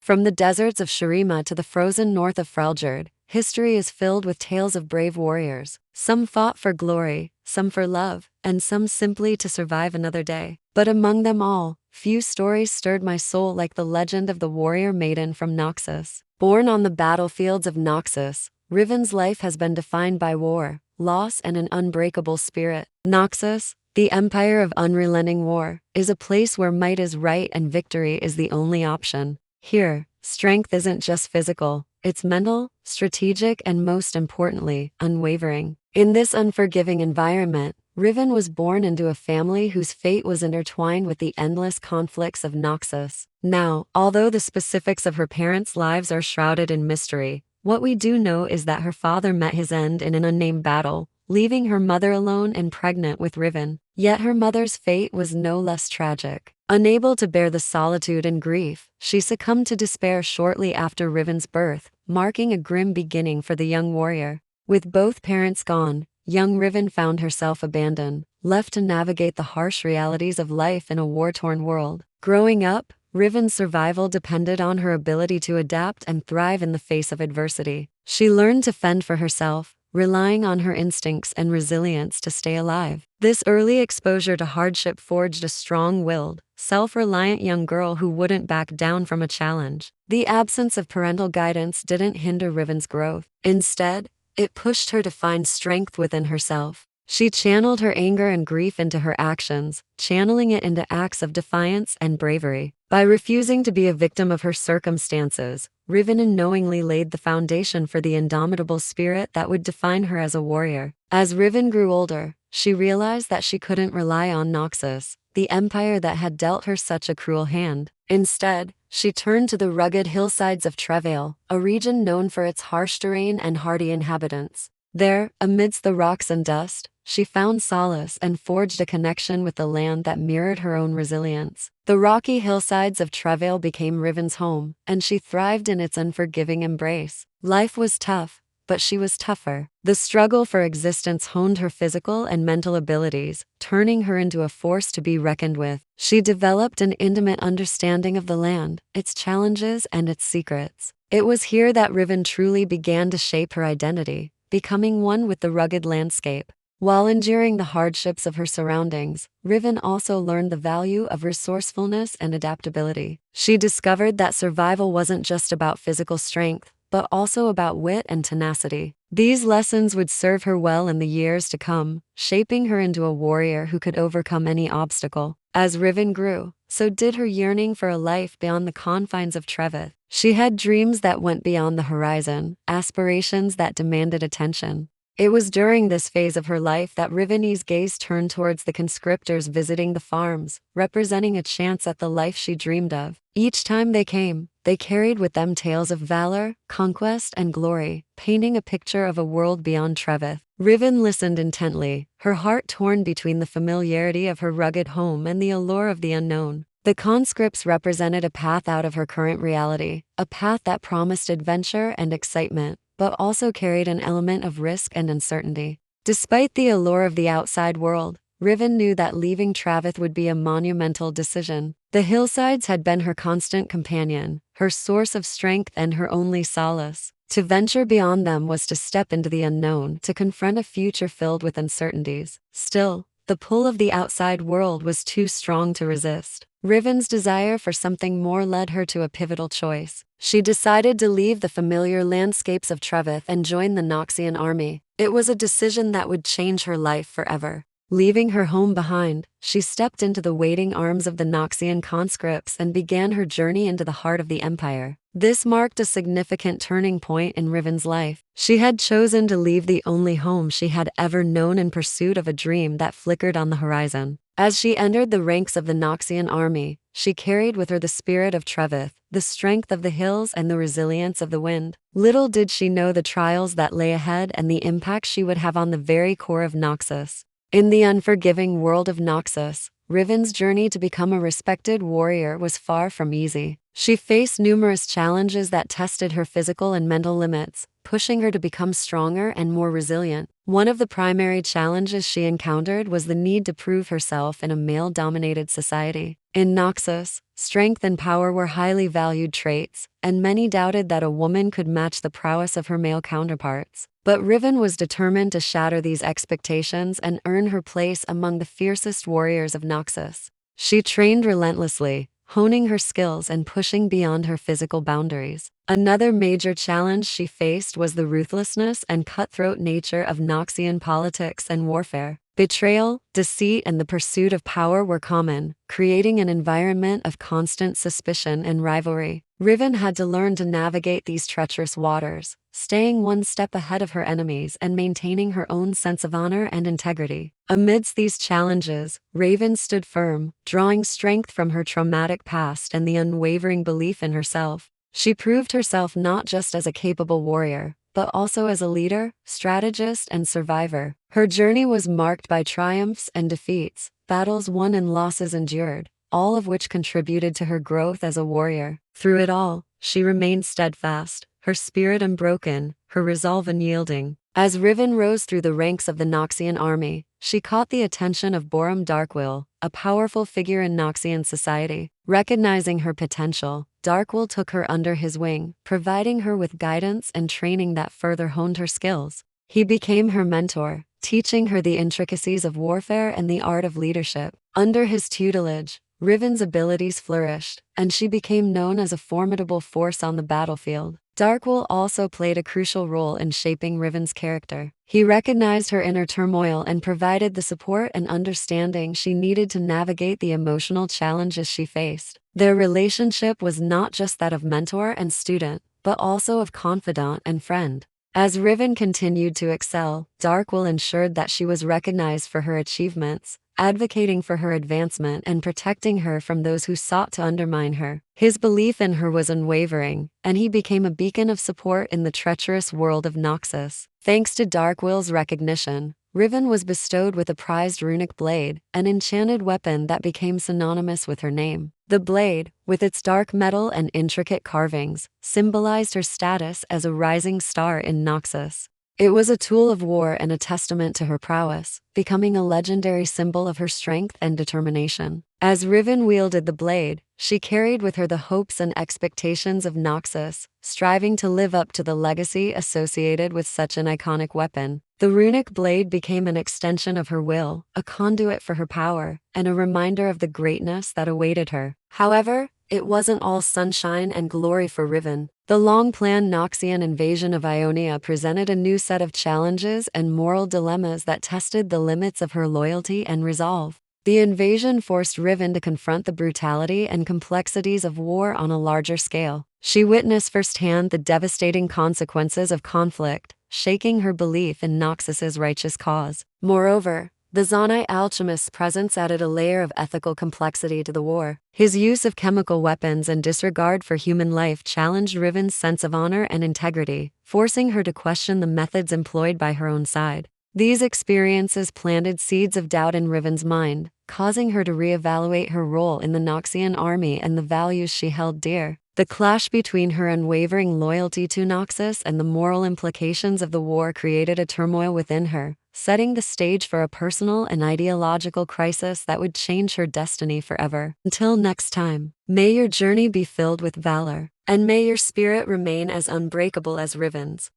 From the deserts of Shurima to the frozen north of Freljord, history is filled with tales of brave warriors. Some fought for glory, some for love, and some simply to survive another day. But among them all, few stories stirred my soul like the legend of the warrior maiden from Noxus. Born on the battlefields of Noxus, Riven's life has been defined by war, loss, and an unbreakable spirit. Noxus, the empire of unrelenting war, is a place where might is right and victory is the only option. Here, strength isn't just physical, it's mental, strategic, and most importantly, unwavering. In this unforgiving environment, Riven was born into a family whose fate was intertwined with the endless conflicts of Noxus. Now, although the specifics of her parents' lives are shrouded in mystery, what we do know is that her father met his end in an unnamed battle, leaving her mother alone and pregnant with Riven. Yet her mother's fate was no less tragic. Unable to bear the solitude and grief, she succumbed to despair shortly after Riven's birth, marking a grim beginning for the young warrior. With both parents gone, young Riven found herself abandoned, left to navigate the harsh realities of life in a war-torn world. Growing up, Riven's survival depended on her ability to adapt and thrive in the face of adversity. She learned to fend for herself, relying on her instincts and resilience to stay alive. This early exposure to hardship forged a strong-willed, self-reliant young girl who wouldn't back down from a challenge. The absence of parental guidance didn't hinder Riven's growth. Instead, it pushed her to find strength within herself. She channeled her anger and grief into her actions, channeling it into acts of defiance and bravery. By refusing to be a victim of her circumstances, Riven unknowingly laid the foundation for the indomitable spirit that would define her as a warrior. As Riven grew older, she realized that she couldn't rely on Noxus, the empire that had dealt her such a cruel hand. Instead, she turned to the rugged hillsides of Treveth, a region known for its harsh terrain and hardy inhabitants. There, amidst the rocks and dust, she found solace and forged a connection with the land that mirrored her own resilience. The rocky hillsides of Treveth became Riven's home, and she thrived in its unforgiving embrace. Life was tough, but she was tougher. The struggle for existence honed her physical and mental abilities, turning her into a force to be reckoned with. She developed an intimate understanding of the land, its challenges, and its secrets. It was here that Riven truly began to shape her identity, becoming one with the rugged landscape. While enduring the hardships of her surroundings, Riven also learned the value of resourcefulness and adaptability. She discovered that survival wasn't just about physical strength, but also about wit and tenacity. These lessons would serve her well in the years to come, shaping her into a warrior who could overcome any obstacle. As Riven grew, so did her yearning for a life beyond the confines of Treveth. She had dreams that went beyond the horizon, aspirations that demanded attention. It was during this phase of her life that Riven's gaze turned towards the conscriptors visiting the farms, representing a chance at the life she dreamed of. Each time they came, they carried with them tales of valor, conquest, and glory, painting a picture of a world beyond Treveth. Riven listened intently, her heart torn between the familiarity of her rugged home and the allure of the unknown. The conscripts represented a path out of her current reality, a path that promised adventure and excitement, but also carried an element of risk and uncertainty. Despite the allure of the outside world, Riven knew that leaving Treveth would be a monumental decision. The hillsides had been her constant companion, her source of strength and her only solace. To venture beyond them was to step into the unknown, to confront a future filled with uncertainties. Still, the pull of the outside world was too strong to resist. Riven's desire for something more led her to a pivotal choice. She decided to leave the familiar landscapes of Treveth and join the Noxian army. It was a decision that would change her life forever. Leaving her home behind, she stepped into the waiting arms of the Noxian conscripts and began her journey into the heart of the empire. This marked a significant turning point in Riven's life. She had chosen to leave the only home she had ever known in pursuit of a dream that flickered on the horizon. As she entered the ranks of the Noxian army, she carried with her the spirit of Treveth, the strength of the hills and the resilience of the wind. Little did she know the trials that lay ahead and the impact she would have on the very core of Noxus. In the unforgiving world of Noxus, Riven's journey to become a respected warrior was far from easy. She faced numerous challenges that tested her physical and mental limits, pushing her to become stronger and more resilient. One of the primary challenges she encountered was the need to prove herself in a male-dominated society. In Noxus, strength and power were highly valued traits, and many doubted that a woman could match the prowess of her male counterparts. But Riven was determined to shatter these expectations and earn her place among the fiercest warriors of Noxus. She trained relentlessly, honing her skills and pushing beyond her physical boundaries. Another major challenge she faced was the ruthlessness and cutthroat nature of Noxian politics and warfare. Betrayal, deceit, and the pursuit of power were common, creating an environment of constant suspicion and rivalry. Riven had to learn to navigate these treacherous waters, staying one step ahead of her enemies and maintaining her own sense of honor and integrity. Amidst these challenges, Raven stood firm, drawing strength from her traumatic past and the unwavering belief in herself. She proved herself not just as a capable warrior, but also as a leader, strategist, and survivor. Her journey was marked by triumphs and defeats, battles won and losses endured, all of which contributed to her growth as a warrior. Through it all, she remained steadfast, her spirit unbroken, her resolve unyielding. As Riven rose through the ranks of the Noxian army, she caught the attention of Borum Darkwill, a powerful figure in Noxian society. Recognizing her potential, Darkwill took her under his wing, providing her with guidance and training that further honed her skills. He became her mentor, teaching her the intricacies of warfare and the art of leadership. Under his tutelage, Riven's abilities flourished, and she became known as a formidable force on the battlefield. Darkwill also played a crucial role in shaping Riven's character. He recognized her inner turmoil and provided the support and understanding she needed to navigate the emotional challenges she faced. Their relationship was not just that of mentor and student, but also of confidant and friend. As Riven continued to excel, Darkwill ensured that she was recognized for her achievements, advocating for her advancement and protecting her from those who sought to undermine her. His belief in her was unwavering, and he became a beacon of support in the treacherous world of Noxus. Thanks to Darkwill's recognition, Riven was bestowed with a prized runic blade, an enchanted weapon that became synonymous with her name. The blade, with its dark metal and intricate carvings, symbolized her status as a rising star in Noxus. It was a tool of war and a testament to her prowess, becoming a legendary symbol of her strength and determination. As Riven wielded the blade, she carried with her the hopes and expectations of Noxus, striving to live up to the legacy associated with such an iconic weapon. The runic blade became an extension of her will, a conduit for her power, and a reminder of the greatness that awaited her. However, it wasn't all sunshine and glory for Riven. The long-planned Noxian invasion of Ionia presented a new set of challenges and moral dilemmas that tested the limits of her loyalty and resolve. The invasion forced Riven to confront the brutality and complexities of war on a larger scale. She witnessed firsthand the devastating consequences of conflict, shaking her belief in Noxus's righteous cause. Moreover, the Zonai alchemist's presence added a layer of ethical complexity to the war. His use of chemical weapons and disregard for human life challenged Riven's sense of honor and integrity, forcing her to question the methods employed by her own side. These experiences planted seeds of doubt in Riven's mind, causing her to reevaluate her role in the Noxian army and the values she held dear. The clash between her unwavering loyalty to Noxus and the moral implications of the war created a turmoil within her, setting the stage for a personal and ideological crisis that would change her destiny forever. Until next time, may your journey be filled with valor, and may your spirit remain as unbreakable as Riven's.